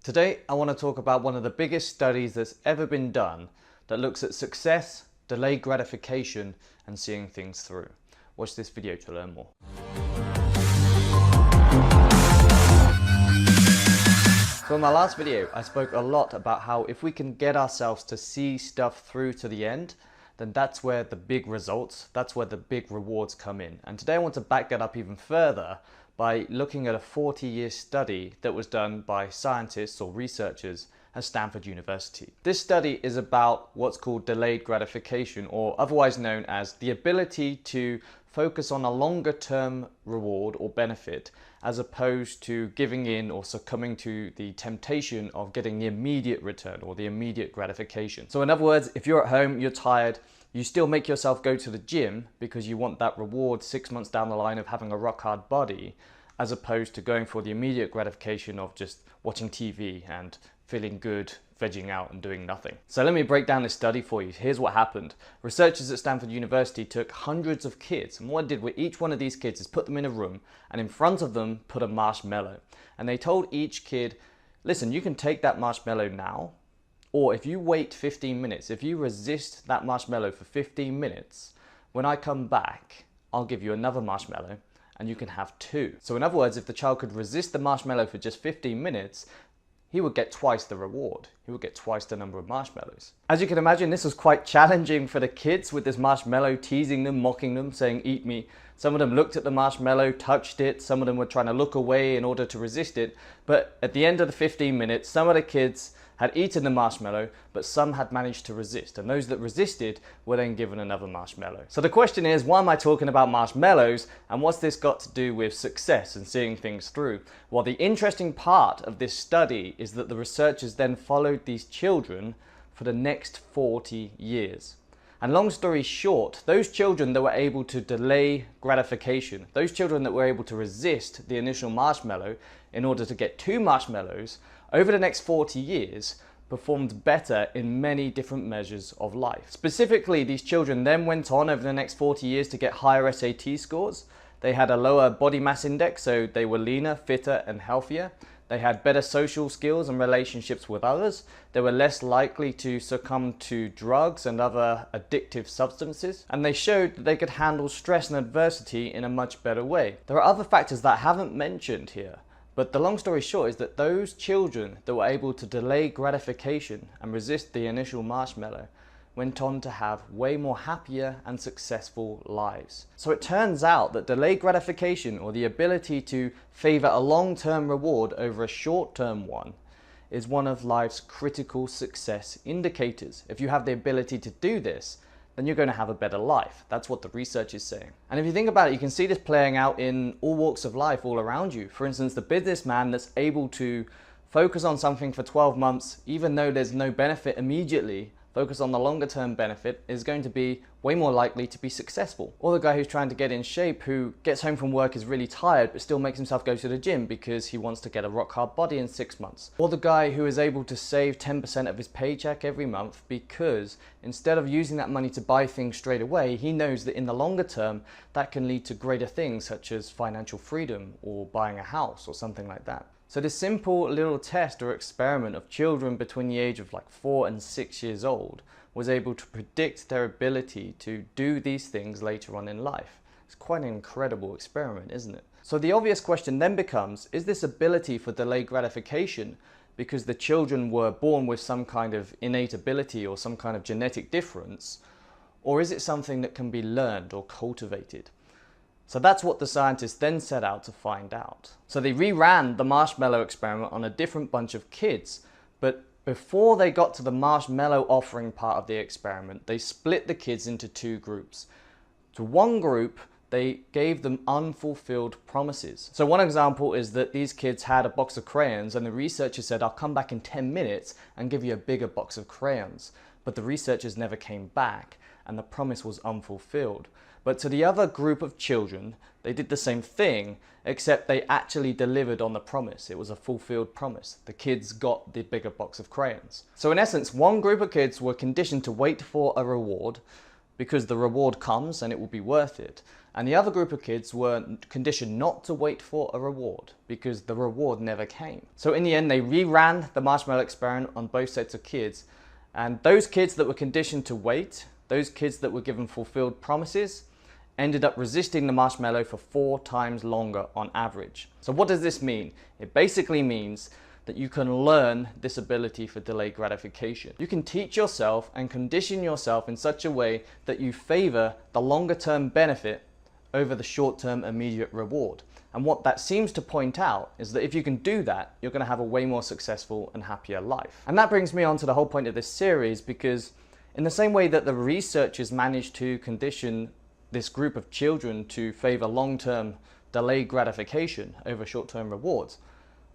Today, I want to talk about one of the biggest studies that's ever been done that looks at success, delayed gratification, and seeing things through. Watch this video to learn more. So in my last video, I spoke a lot about how if we can get ourselves to see stuff through to the end, then that's where the big results, that's where the big rewards come in. And today I want to back that up even further by looking at a 40-year study that was done by scientists or researchers at Stanford University. This study is about what's called delayed gratification, or otherwise known as the ability to focus on a longer term reward or benefit as opposed to giving in or succumbing to the temptation of getting the immediate return or the immediate gratification. So in other words, if you're at home, you're tired, you still make yourself go to the gym because you want that reward 6 months down the line of having a rock hard body, as opposed to going for the immediate gratification of just watching TV and feeling good, vegging out and doing nothing. So let me break down this study for you. Here's what happened. Researchers at Stanford University took hundreds of kids, and what I did with each one of these kids is put them in a room and in front of them put a marshmallow. And they told each kid, listen, you can take that marshmallow now, or if you wait 15 minutes, if you resist that marshmallow for 15 minutes, when I come back, I'll give you another marshmallow and you can have two. So in other words, if the child could resist the marshmallow for just 15 minutes, he would get twice the reward. He would get twice the number of marshmallows. As you can imagine, this was quite challenging for the kids with this marshmallow, teasing them, mocking them, saying, eat me. Some of them looked at the marshmallow, touched it. Some of them were trying to look away in order to resist it. But at the end of the 15 minutes, some of the kids had eaten the marshmallow, but some had managed to resist. And those that resisted were then given another marshmallow. So the question is, why am I talking about marshmallows? And what's this got to do with success and seeing things through? Well, the interesting part of this study is that the researchers then followed these children for the next 40 years. And long story short, those children that were able to delay gratification, those children that were able to resist the initial marshmallow in order to get two marshmallows, over the next 40 years, performed better in many different measures of life. Specifically, these children then went on over the next 40 years to get higher SAT scores. They had a lower body mass index, so they were leaner, fitter, and healthier. They had better social skills and relationships with others. They were less likely to succumb to drugs and other addictive substances. And they showed that they could handle stress and adversity in a much better way. There are other factors that I haven't mentioned here, but the long story short is that those children that were able to delay gratification and resist the initial marshmallow went on to have way more happier and successful lives. So it turns out that delayed gratification, or the ability to favor a long-term reward over a short-term one, is one of life's critical success indicators. If you have the ability to do this, then you're going to have a better life. That's what the research is saying. And if you think about it, you can see this playing out in all walks of life all around you. For instance, the businessman that's able to focus on something for 12 months, even though there's no benefit immediately, focus on the longer term benefit, is going to be way more likely to be successful. Or the guy who's trying to get in shape, who gets home from work, is really tired, but still makes himself go to the gym because he wants to get a rock hard body in 6 months. Or the guy who is able to save 10% of his paycheck every month because instead of using that money to buy things straight away, he knows that in the longer term, that can lead to greater things such as financial freedom or buying a house or something like that. So this simple little test or experiment of children between the age of like 4 and 6 years old was able to predict their ability to do these things later on in life. It's quite an incredible experiment, isn't it? So the obvious question then becomes, is this ability for delayed gratification because the children were born with some kind of innate ability or some kind of genetic difference, or is it something that can be learned or cultivated? So that's what the scientists then set out to find out. So they reran the marshmallow experiment on a different bunch of kids, but before they got to the marshmallow offering part of the experiment, they split the kids into two groups. To one group, they gave them unfulfilled promises. So one example is that these kids had a box of crayons and the researchers said, I'll come back in 10 minutes and give you a bigger box of crayons. But the researchers never came back and the promise was unfulfilled. But to the other group of children, they did the same thing, except they actually delivered on the promise. It was a fulfilled promise. The kids got the bigger box of crayons. So in essence, one group of kids were conditioned to wait for a reward because the reward comes and it will be worth it. And the other group of kids were conditioned not to wait for a reward because the reward never came. So in the end, they reran the marshmallow experiment on both sets of kids. And those kids that were conditioned to wait, those kids that were given fulfilled promises, ended up resisting the marshmallow for 4 times longer on average. So what does this mean? It basically means that you can learn this ability for delayed gratification. You can teach yourself and condition yourself in such a way that you favor the longer term benefit over the short term immediate reward. And what that seems to point out is that if you can do that, you're going to have a way more successful and happier life. And that brings me on to the whole point of this series, because in the same way that the researchers managed to condition this group of children to favor long-term delayed gratification over short-term rewards,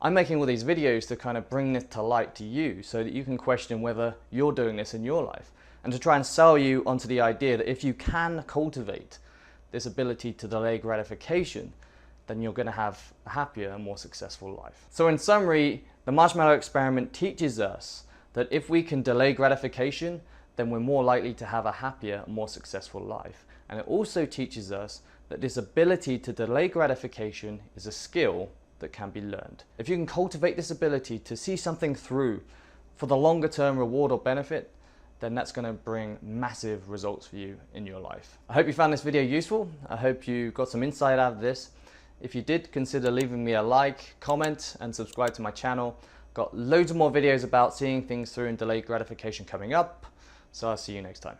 I'm making all these videos to kind of bring this to light to you so that you can question whether you're doing this in your life, and to try and sell you onto the idea that if you can cultivate this ability to delay gratification, then you're going to have a happier and more successful life. So in summary, the marshmallow experiment teaches us that if we can delay gratification, then we're more likely to have a happier and more successful life. And it also teaches us that this ability to delay gratification is a skill that can be learned. If you can cultivate this ability to see something through for the longer term reward or benefit, then that's going to bring massive results for you in your life. I hope you found this video useful. I hope you got some insight out of this. If you did, consider leaving me a like, comment, and subscribe to my channel. Got loads of more videos about seeing things through and delayed gratification coming up. So I'll see you next time.